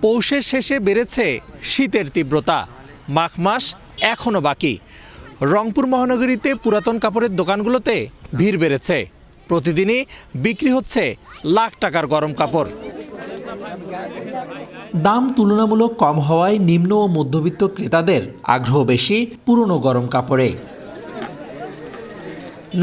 পৌষের শেষে বেড়েছে শীতের তীব্রতা। মাঘ মাস এখনও বাকি। রংপুর মহানগরীতে পুরাতন কাপড়ের দোকানগুলোতে ভিড় বেড়েছে। প্রতিদিনই বিক্রি হচ্ছে লাখ টাকার গরম কাপড়। দাম তুলনামূলক কম হওয়ায় নিম্ন ও মধ্যবিত্ত ক্রেতাদের আগ্রহ বেশি পুরনো গরম কাপড়ে।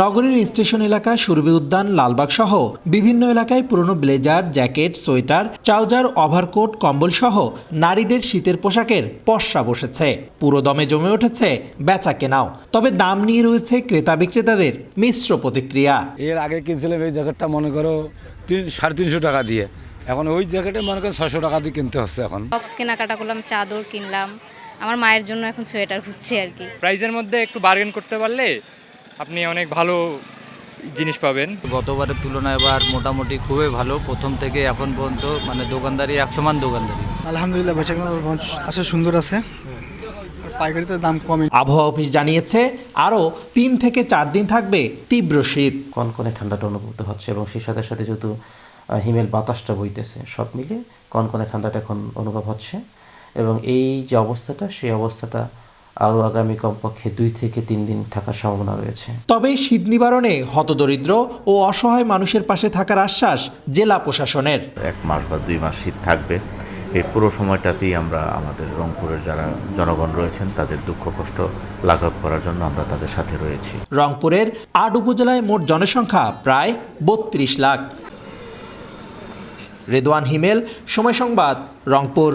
নগরীর স্টেশন এলাকা, সুরভি উদ্যান, লালবাগ সহ বিভিন্ন এলাকায় পুরনো blazer, jacket, sweater, trouser, overcoat, কম্বল সহ নারীদের শীতের পোশাকের পসরা বসেছে। পুরো দমে জমে উঠেছে বেচা কেনাও। তবে দাম নিয়ে রয়েছে ক্রেতা বিক্রেতাদের মিশ্র প্রতিক্রিয়া। এর আগে কিনছিলাম এই জ্যাকেটটা মনে করো 350 টাকা দিয়ে, এখন ওই জ্যাকেটে মনে করেন 600 টাকা দিয়ে কিনতে হচ্ছে। এখন টপস কেনাকাটা করলাম, চাদর কিনলাম, আমার মায়ের জন্য এখন সোয়েটার খুঁজছি আর কি। প্রাইসের মধ্যে একটু বার্গেন করতে পারলে আপনি অনেক ভালো জিনিস পাবেন। গতবারের তুলনায় এবার মোটামুটি খুবই ভালো। প্রথম থেকে এখন পর্যন্ত মানে দোকানদারি এক সমান দোকানদারি। আলহামদুলিল্লাহ বেচাকেনা আছে, সুন্দর আছে, আর পাইকারিতে দাম কমে। আবহাওয়া অফিস জানিয়েছে আরও 3 থেকে 4 দিন থাকবে তীব্র শীত। কনকনে ঠান্ডাটা অনুভূত হচ্ছে এবং সেই সাথে সাথে যেহেতু হিমেল বাতাসটা বইতেছে, সব মিলে কনকনে ঠান্ডাটা এখন অনুভব হচ্ছে। এবং এই যে অবস্থাটা, সেই অবস্থাটা আরও আগামী কমপক্ষে 2 থেকে 3 দিন থাকার সম্ভাবনা রয়েছে। তবে শীত নিবারণে হতদরিদ্র ও অসহায় মানুষের পাশে থাকার আশ্বাস জেলা প্রশাসনের। 1 মাস বা 2 মাস শীত থাকবে। এই পুরো সময়টাতেই আমরা আমাদের রংপুরের যারা জনগণ রয়েছেন তাদের দুঃখ কষ্ট লাঘব করার জন্য আমরা তাদের সাথে রয়েছি। রংপুরের 8 উপজেলায় মোট জনসংখ্যা প্রায় 32 লাখ। রেদওয়ান হিমেল, সময় সংবাদ, রংপুর।